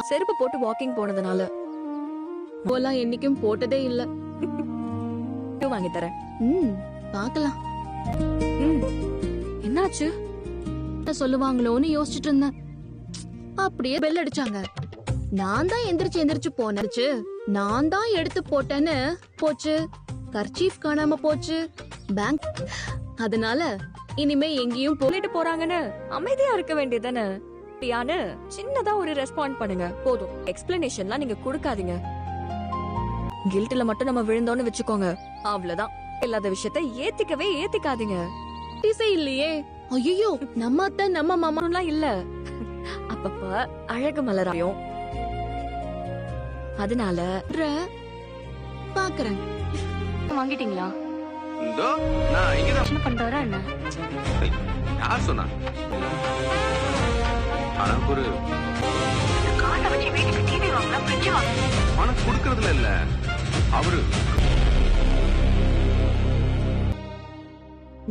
செருப்பு போட்டு வாக்கிங் போனதுனால. போலாம் என்னைக்கும் போட்டதே இல்ல. வாங்கி தரேன். பாக்கலாம். என்னாச்சு? சொல்லுவாங்களோன்னு யோசிச்சுட்டு இருந்தேன். அப்படியே பெல் அடிச்சாங்க. நான் தான் எந்திரிச்சு போனச்சு. நான் தான் எடுத்து போட்டேன்னு போச்சு. கர்ச்சீஃப் காணாம போச்சு. பேங்க். அதனால இனிமே எங்கேயும் போயிட்டு போறாங்கன்னு அமைதியா இருக்க வேண்டியதானே? சின்னதா ஒரு ரெஸ்பாண்ட் பண்ணுங்க போதும். எக்ஸ்பிளனேஷன்லாம் நீங்க கொடுக்காதீங்க. கில்ட்ல மட்டும் நம்ம விழுந்தோன்னு வச்சுக்கோங்க, அவ்வளவுதான். இல்லாத விஷயத்த ஏத்திக்காதீங்க. திசை இல்லையே. ஐயோ, நம்ம அத்தை நம்ம மாமாலாம் இல்ல. அப்பப்ப அழகு மலராயும். அதனால பாக்குறேன். வாங்கிட்டீங்களா? என்ன பண்றாரா என்ன? யார் சொன்னா? பணம் கொடுக்கறதுல இல்ல அவரு.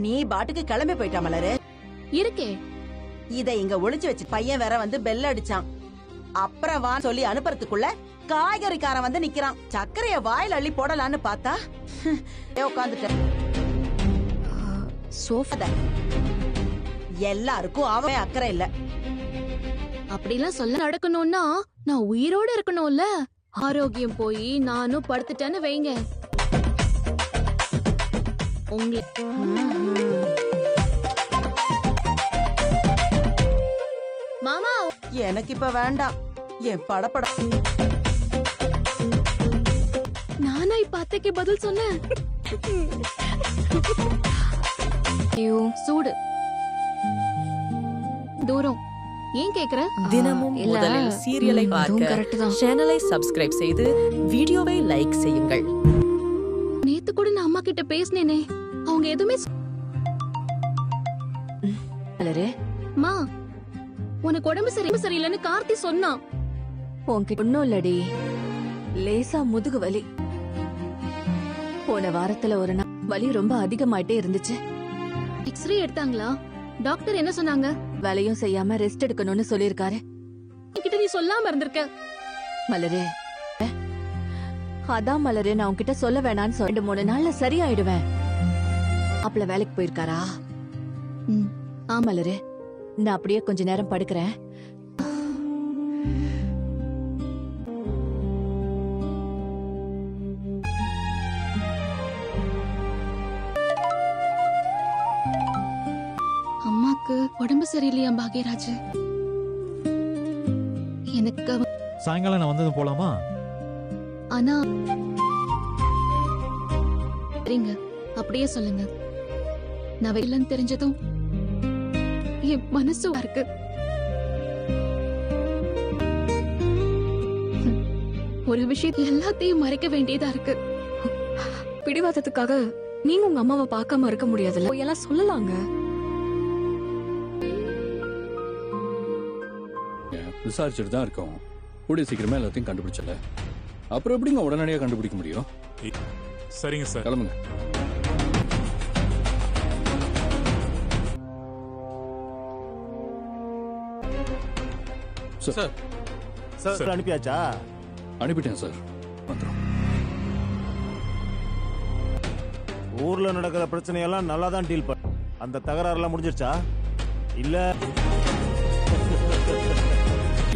நீ பாட்டுக்கு கிளம்பி போயிட்டா மலரு. இருக்கே, இத இங்க ஒளிச்சு வச்சு பையன் வேற வந்து பெல் அடிச்சான். அப்புறம் வா சொல்லி அனுப்புறதுக்குள்ள காய்கறிக்காரன் வந்து நிக்கிறான். சர்க்கரைய வாயில அள்ளி போடலான்னு பார்த்தா உட்காந்துட்டேன். எல்லாருக்கும் அவன் அக்கறை இல்ல. அப்படிலாம் சொல்ல நடக்கணும்னா நான் உயிரோட இருக்கணும்ல. ஆரோக்கியம் போய் நானும் படுத்துட்டேன்னு வைங்க. மாமா எனக்கு இப்ப வேண்டாம். என் படப்பட நானா இப்ப அத்தைக்கு பதில் சொன்னேன். சூடு தூரம் ஏன் கேக்குற? தினமும் முதலில் சீரியலை பார்க்க சேனலை சப்ஸ்கிரைப் செய்து வீடியோவை லைக் செய்யுங்கள். நேத்து கூட நான் அம்மா கிட்ட பேசினேனே, அவங்க எதுவுமே மா உனக்கு உடம்பு சரியில்லைன்னு கார்த்தி சொன்னான். உன்கிட்ட ஒண்ணும் இல்லடி, லேசா முதுகு வலி. போன வாரத்துல ஒரு நாள் வலி ரொம்ப அதிகமாயிட்டே இருந்துச்சு. எக்ஸ்ரே எடுத்தாங்களா? டாக்டர் என்ன சொன்னாங்க? வேலையும் செய்யாம ரெஸ்ட் எடுக்கணும்னு சொல்லிருக்காரு. என்கிட்ட நீ சொல்லாம இருந்திருக்க. மலரே, அதான் மலரே, நான் உன்கிட்ட சொல்ல வேணான்னு 2-3 நாள்ல சரியாயிடுவேன். அப்பல வேலைக்கு போயிருக்காரா? மலரே, நான் அப்படியே கொஞ்ச நேரம் படுக்கிறேன். அம்மாக்கு உடம்பு சரியில்லையா பாக்யராஜ்? எனக்கு சாயங்காலம் நான் வந்தது போலாமா? ஆனா சரிங்க, அப்படியே சொல்லுங்க. நான் வெளிலன்னு தெரிஞ்சதும் என் மனசு இருக்கு. ஒரு விஷயம் எல்லாத்தையும் மறைக்க வேண்டியதா இருக்கு. பிடிவாதத்துக்காக நீங்க உங்க அம்மாவை பார்க்காம இருக்க முடியாதுல்ல. எல்லாம் சொல்லலாங்க. விசாரிச்சுட்டு தான் இருக்கோம். கூடிய சீக்கிரமே எல்லாத்தையும் கண்டுபிடிச்சல. அப்புறம் எப்படிங்க உடனடியாக கண்டுபிடிக்க முடியும்? சரிங்க சார், கிளம்புங்க. சார் சார் அனுப்பியாச்சா? அனுப்பிட்டேன் சார். வந்துடும். ஊர்ல நடக்கிற பிரச்சனையெல்லாம் நல்லா தான் டீல் பண்ண. அந்த தகராறுலாம் முடிஞ்சிருச்சா? இல்ல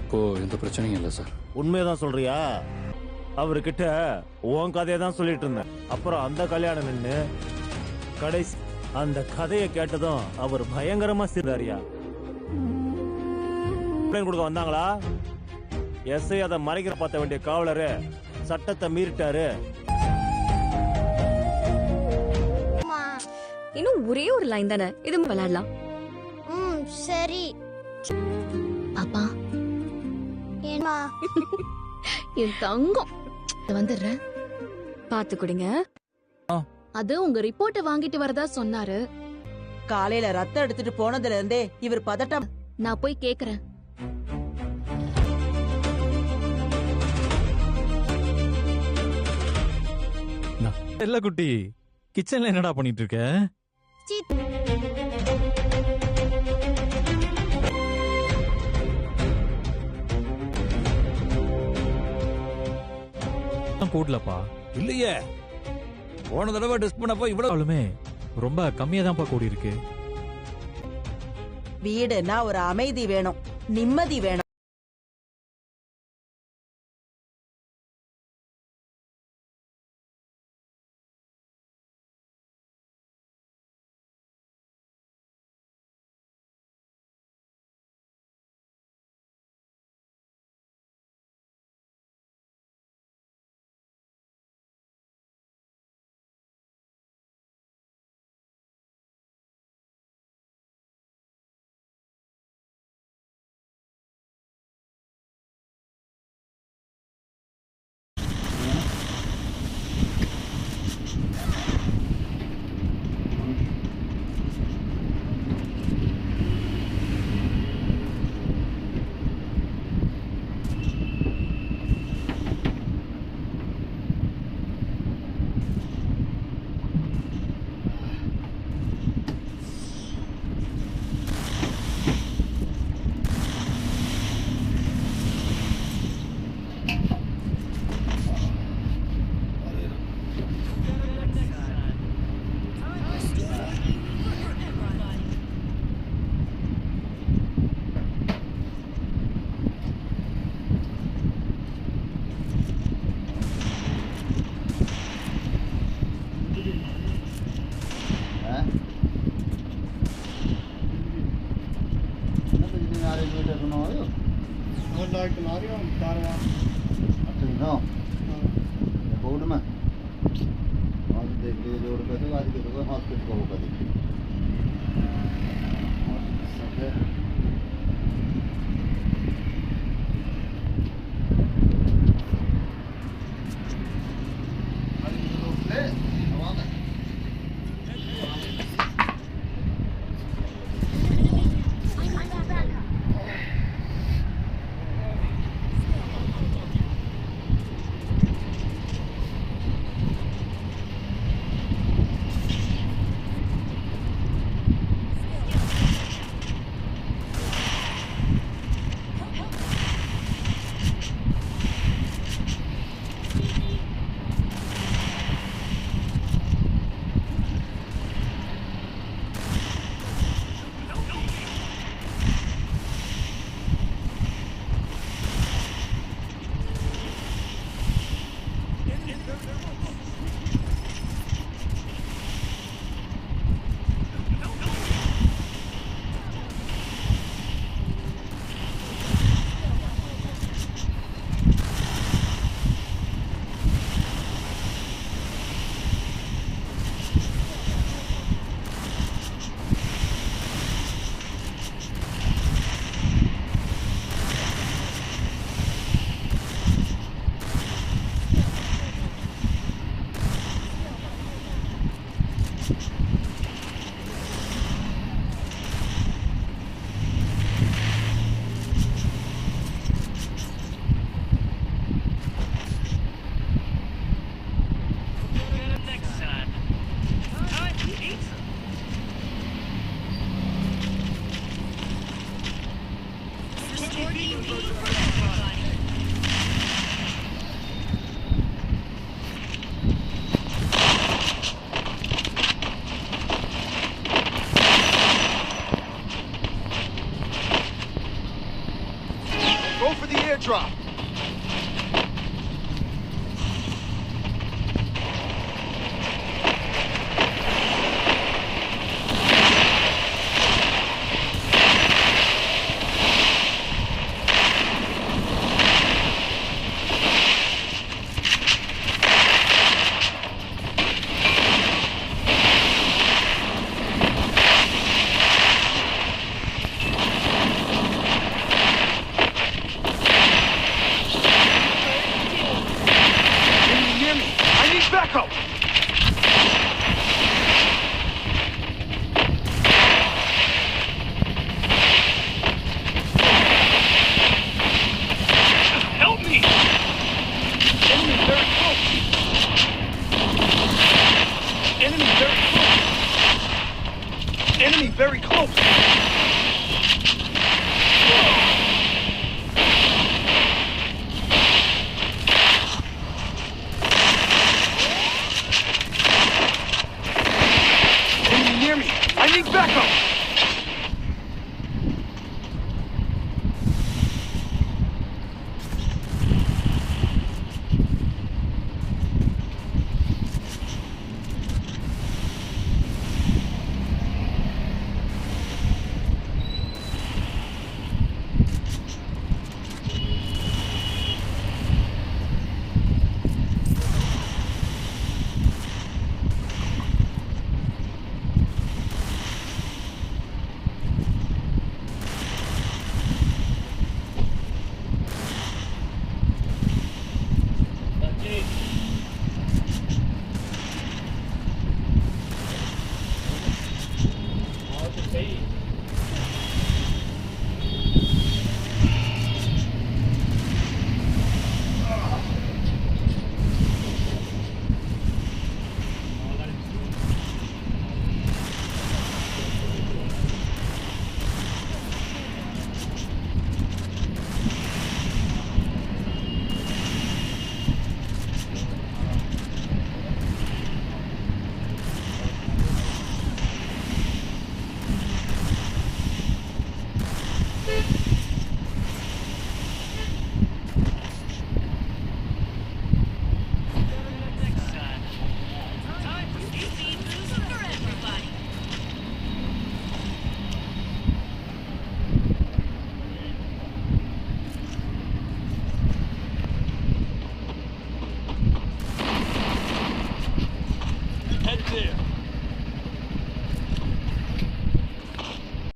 இப்போ எந்த பிரச்சனையும் இல்லை சார். உண்மையதான் சொல்றியா? அவர்கிட்ட உன் கதையை தான் சொல்லிட்டு இருந்தேன். அப்புறம் அந்த கல்யாணம் நின்று கடைசி அந்த கதையை கேட்டதும் அவர் பயங்கரமா சிறாரியா கொடுக்க வந்தாங்களா? எஸ்ஐ அதை மறைக்கிற பார்த்த வேண்டிய காவலரு சட்டத்தை மீறிட்டாரு. இன்னும் ஒரே ஒரு லைன் தானே, இது விளையாடலாம். சரி அப்பா. ஏமா என் தங்கம் வந்துடுறேன். பாத்து குடிங்க. அது உங்க ரிப்போர்ட்டை வாங்கிட்டு வரதா சொன்னாரு. காலையில ரத்தம் எடுத்துட்டு போனதுல இருந்தே இவர் பதட்டம். நான் போய் கேக்குறேன். இல்ல குட்டி, கிச்சன்ல என்னடா பண்ணிட்டு இருக்க? தான் கூடலப்பா. இல்லையே, போன தடவை டெஸ்ட் பண்ணப்போ இவ்வளவு ஆளுமே ரொம்ப கம்மியா தான்ப்பா கூடி இருக்கு. வீடுனா ஒரு அமைதி வேணும், நிம்மதி வேணும். Go for the airdrop.